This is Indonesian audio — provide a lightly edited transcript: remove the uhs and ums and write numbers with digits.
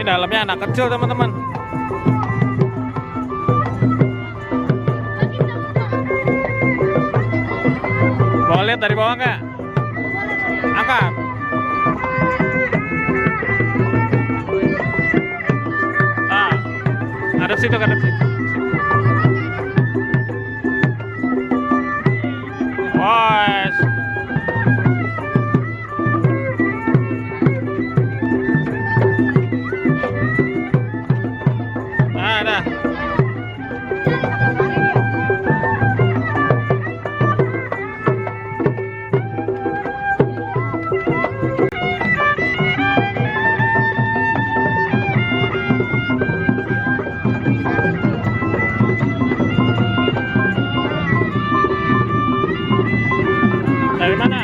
dalamnya anak kecil teman-teman. Mau lihat dari bawah nggak? Angkat. Ah, hadap situ, hadap situ. Wes. Nah, dah. Dari mana?